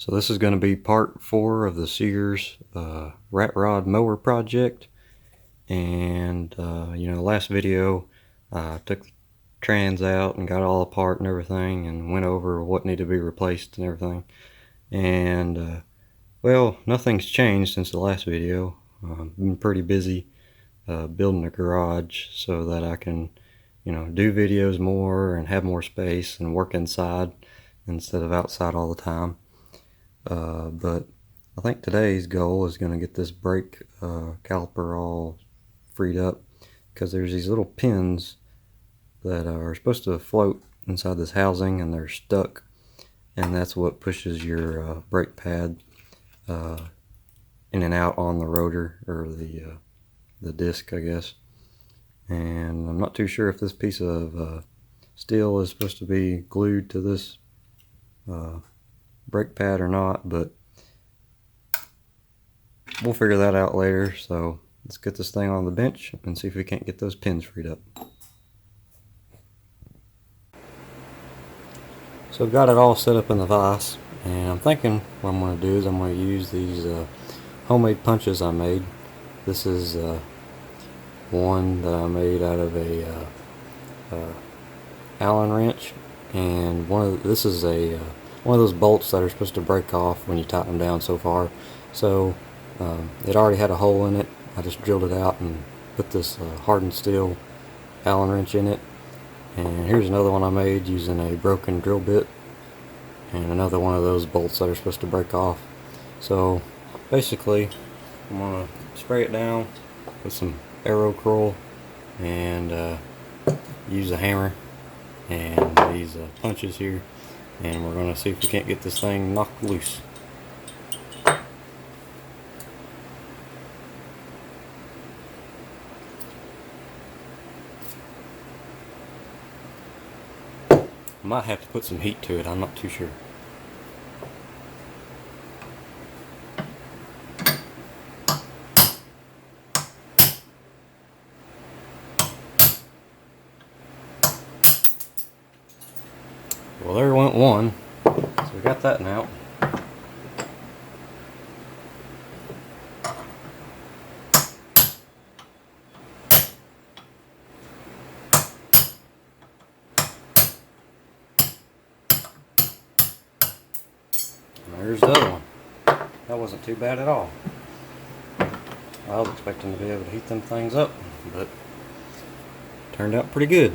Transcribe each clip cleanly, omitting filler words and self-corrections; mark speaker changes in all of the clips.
Speaker 1: So this is going to be part 4 of the Sears Ratrod mower project. And last video I took the trans out and got it all apart and everything, and went over what needed to be replaced and everything. And well, nothing's changed since the last video. I've been pretty busy building a garage so that I can do videos more and have more space and work inside instead of outside all the time. But I think today's goal is going to get this brake caliper all freed up, because there's these little pins that are supposed to float inside this housing and they're stuck, and that's what pushes your brake pad in and out on the rotor, or the disc, I guess. And I'm not too sure if this piece of steel is supposed to be glued to this brake pad or not, but we'll figure that out later. So let's get this thing on the bench and see if we can't get those pins freed up. So I've got it all set up in the vise, and I'm thinking what I'm going to do is I'm going to use these homemade punches I made. This is one that I made out of a Allen wrench, and this is one of those bolts that are supposed to break off when you tighten them down so far. So it already had a hole in it. I just drilled it out and put this hardened steel Allen wrench in it. And here's another one I made using a broken drill bit, and another one of those bolts that are supposed to break off. So basically I'm going to spray it down with some arrow curl and use a hammer and these punches here, and we're going to see if we can't get this thing knocked loose. I might have to put some heat to it, I'm not too sure. Well, there went one, so we got that now. There's the other one. That wasn't too bad at all. I was expecting to be able to heat them things up, but turned out pretty good.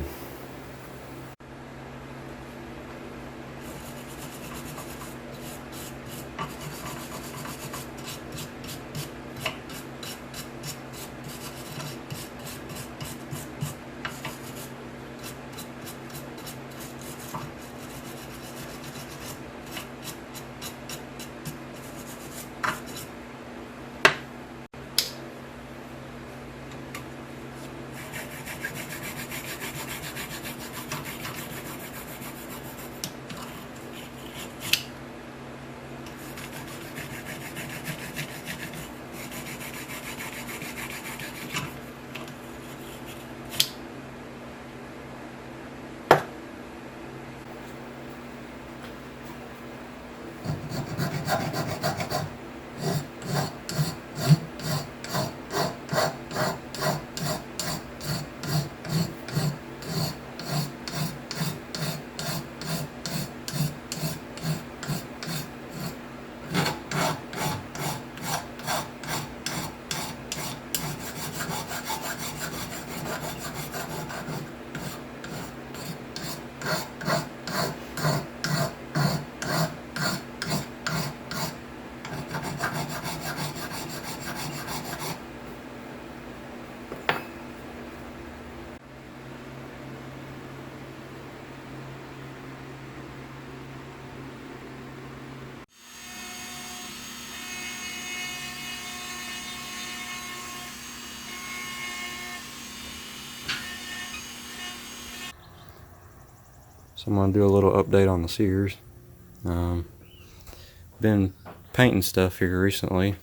Speaker 1: So I'm going to do a little update on the Sears. Been painting stuff here recently.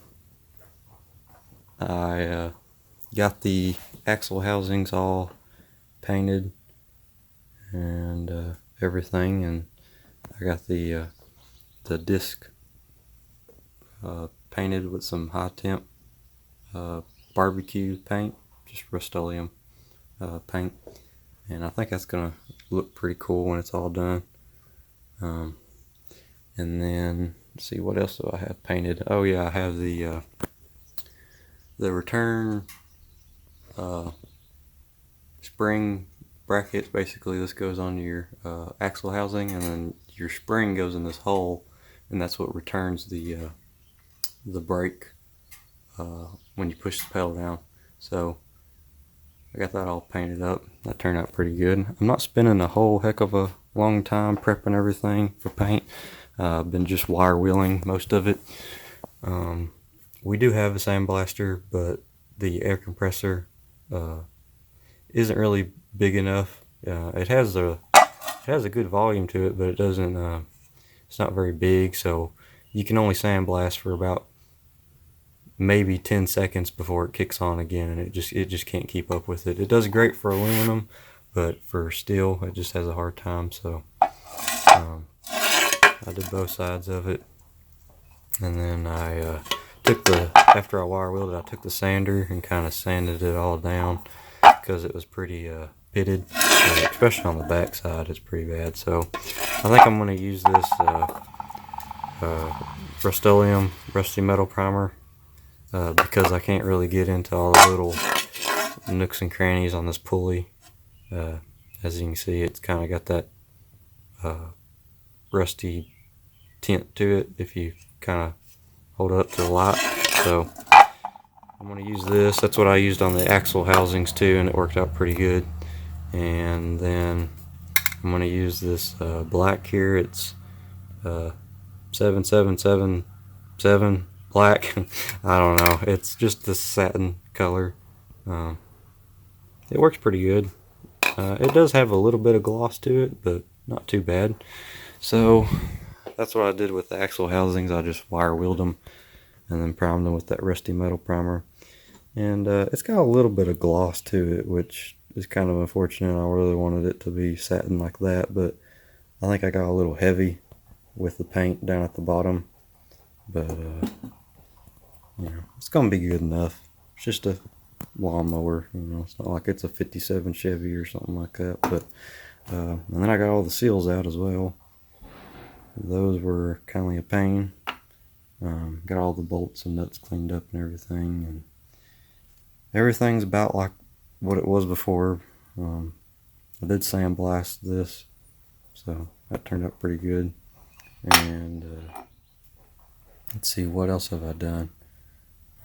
Speaker 1: I got the axle housings all painted and everything, and I got the disc painted with some high temp barbecue paint, just Rust-Oleum paint, and I think that's gonna look pretty cool when it's all done. And then let's see, what else do I have painted? Oh yeah, I have the return spring brackets. Basically, this goes on your axle housing, and then your spring goes in this hole, and that's what returns the brake when you push the pedal down. So I got that all painted up. That turned out pretty good. I'm not spending a whole heck of a long time prepping everything for paint. I've been just wire wheeling most of it. We do have a sandblaster, but the air compressor isn't really big enough. It has a good volume to it, but it doesn't. It's not very big, so you can only sandblast for about maybe 10 seconds before it kicks on again, and it just can't keep up with it. It does great for aluminum, but for steel it just has a hard time. So I did both sides of it, and then I after I wire wheeled it, I took the sander and kind of sanded it all down because it was pretty pitted, especially on the back side. It's pretty bad. So I think I'm going to use this Rust-Oleum rusty metal primer because I can't really get into all the little nooks and crannies on this pulley. As you can see, it's kind of got that rusty tint to it if you kind of hold it up to the light. So I'm going to use this. That's what I used on the axle housings too, and it worked out pretty good. And then I'm going to use this black here. It's 7777 black. I don't know. It's just the satin color. It works pretty good. It does have a little bit of gloss to it, but not too bad. So that's what I did with the axle housings. I just wire wheeled them and then primed them with that rusty metal primer. And it's got a little bit of gloss to it, which is kind of unfortunate. I really wanted it to be satin like that, but I think I got a little heavy with the paint down at the bottom. But you know, it's gonna be good enough. It's just a lawnmower, you know. It's not like it's a 57 Chevy or something like that. But and then I got all the seals out as well. Those were kind of a pain. Got all the bolts and nuts cleaned up and everything, and everything's about like what it was before. I did sandblast this, so that turned out pretty good. And let's see, what else have I done?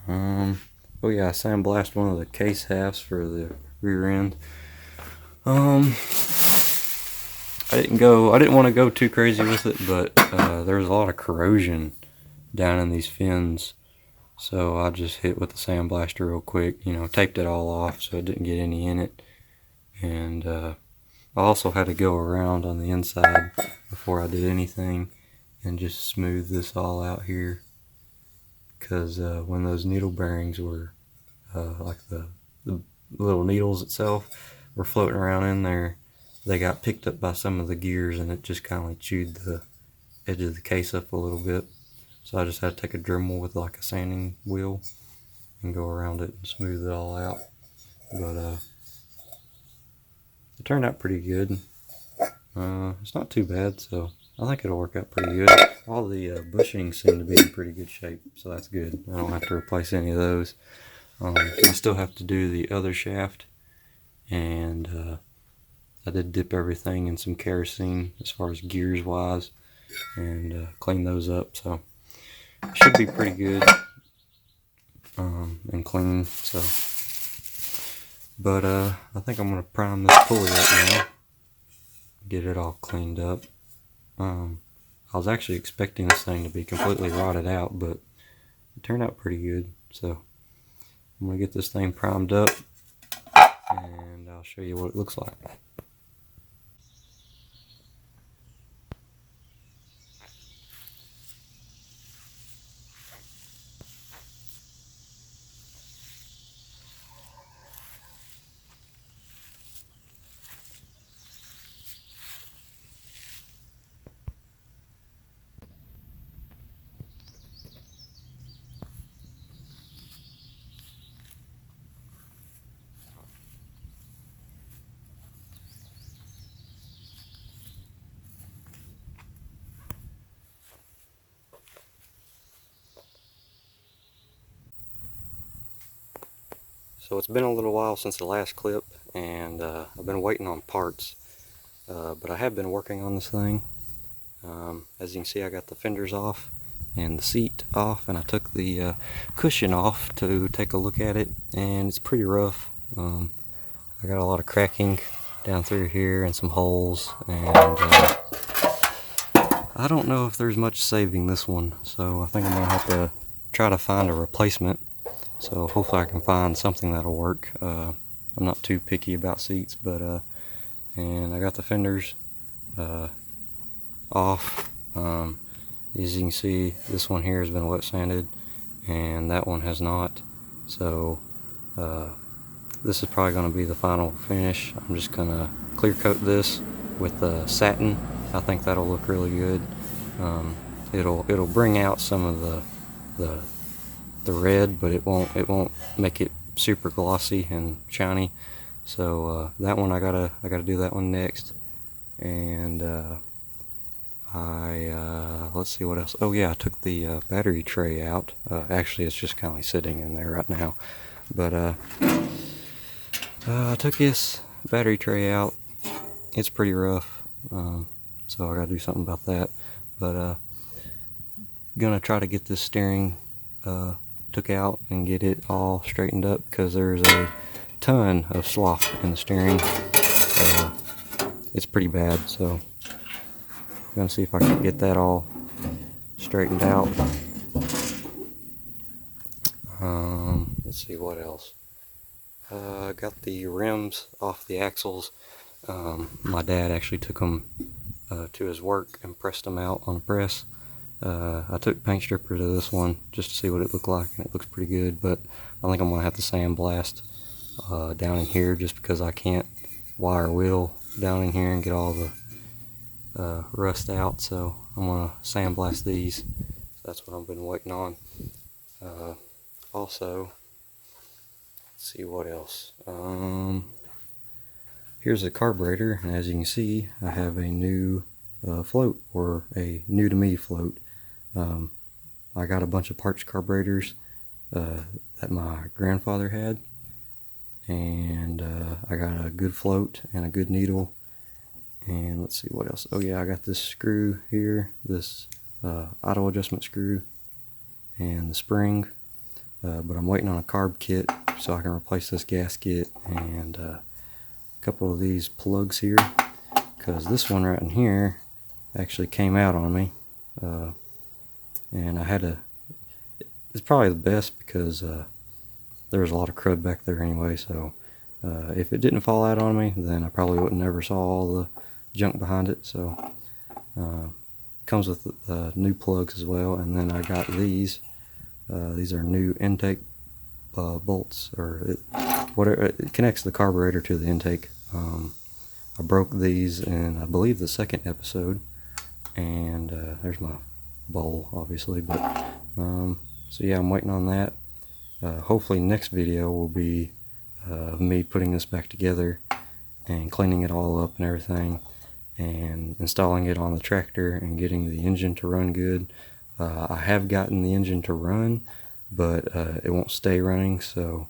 Speaker 1: Oh yeah, I sandblasted one of the case halves for the rear end. I didn't want to go too crazy with it, but there's a lot of corrosion down in these fins, so I just hit with the sandblaster real quick, you know, taped it all off so it didn't get any in it. And I also had to go around on the inside before I did anything and just smooth this all out here, because when those needle bearings were like the little needles itself were floating around in there, they got picked up by some of the gears, and it just kind of like chewed the edge of the case up a little bit. So I just had to take a Dremel with like a sanding wheel and go around it and smooth it all out. But it turned out pretty good. It's not too bad, so I think it'll work out pretty good. All the bushings seem to be in pretty good shape, so that's good. I don't have to replace any of those. I still have to do the other shaft, and I did dip everything in some kerosene as far as gears wise, and clean those up, so it should be pretty good and clean. So, but I think I'm gonna prime this pulley up now, get it all cleaned up. I was actually expecting this thing to be completely rotted out, but it turned out pretty good. So I'm gonna get this thing primed up, and I'll show you what it looks like. So it's been a little while since the last clip, and I've been waiting on parts, but I have been working on this thing. As you can see, I got the fenders off and the seat off, and I took the cushion off to take a look at it, and it's pretty rough. I got a lot of cracking down through here and some holes, and I don't know if there's much saving this one, so I think I'm gonna have to try to find a replacement. So hopefully I can find something that'll work. I'm not too picky about seats, but and I got the fenders off. As you can see, this one here has been wet sanded and that one has not. So this is probably going to be the final finish. I'm just going to clear coat this with satin. I think that'll look really good. It'll bring out some of the red, but it won't make it super glossy and shiny. So that one I gotta do that one next. And let's see what else. Oh yeah, I took the battery tray out. Actually, it's just kind of sitting in there right now. But I took this battery tray out. It's pretty rough, so I gotta do something about that. But gonna try to get this steering took out and get it all straightened up, because there's a ton of slough in the steering. It's pretty bad, so I'm gonna see if I can get that all straightened out. Let's see what else. I got the rims off the axles. My dad actually took them to his work and pressed them out on a press. I took paint stripper to this one just to see what it looked like, and it looks pretty good, but I think I'm going to have to sandblast down in here, just because I can't wire wheel down in here and get all the rust out. So I'm going to sandblast these. That's what I've been waiting on. Also, let's see what else. Here's a carburetor, and as you can see, I have a new float, or a new to me float. I got a bunch of parts carburetors that my grandfather had, and I got a good float and a good needle. And let's see what else. Oh yeah, I got this screw here, this auto adjustment screw, and the spring, but I'm waiting on a carb kit so I can replace this gasket and a couple of these plugs here, because this one right in here actually came out on me, and I had to, it's probably the best because there was a lot of crud back there anyway. So if it didn't fall out on me, then I probably would never saw all the junk behind it. So comes with new plugs as well. And then I got these are new intake bolts, or whatever, it connects the carburetor to the intake. I broke these in, I believe, the second episode, and there's my bowl, obviously. But so yeah, I'm waiting on that. Hopefully next video will be me putting this back together and cleaning it all up and everything, and installing it on the tractor and getting the engine to run good. I have gotten the engine to run, but it won't stay running, so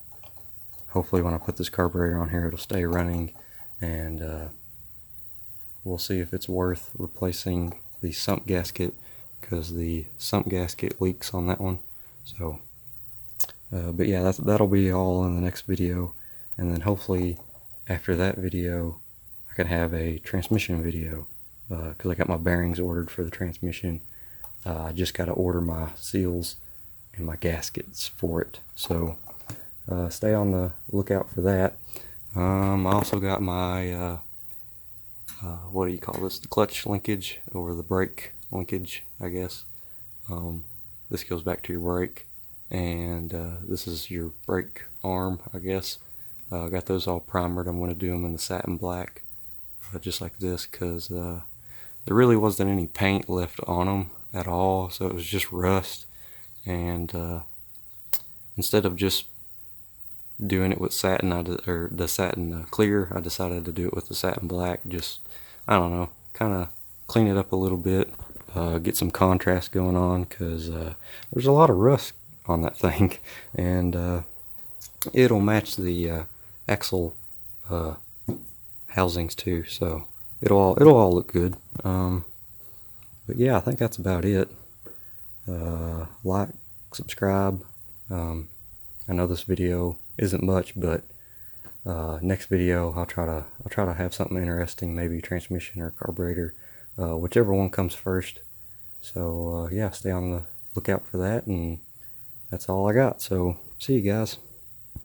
Speaker 1: hopefully when I put this carburetor on here, it'll stay running, and we'll see if it's worth replacing the sump gasket, because the sump gasket leaks on that one. So but yeah, that'll be all in the next video, and then hopefully after that video I can have a transmission video, because I got my bearings ordered for the transmission. I just got to order my seals and my gaskets for it, so stay on the lookout for that. I also got my what do you call this, the clutch linkage, or the brake linkage, I guess. This goes back to your brake, and this is your brake arm, I guess. I got those all primered. I'm going to do them in the satin black, just like this, because there really wasn't any paint left on them at all, so it was just rust. And instead of just doing it with satin, or the satin clear, I decided to do it with the satin black. Just, I don't know, kind of clean it up a little bit, get some contrast going on, because there's a lot of rust on that thing. And it'll match the axle housings too, so it'll all look good. But yeah, I think that's about it. Like, subscribe. I know this video isn't much, but next video I'll try to have something interesting, maybe transmission or carburetor, whichever one comes first. So yeah, stay on the lookout for that, and that's all I got. So see you guys.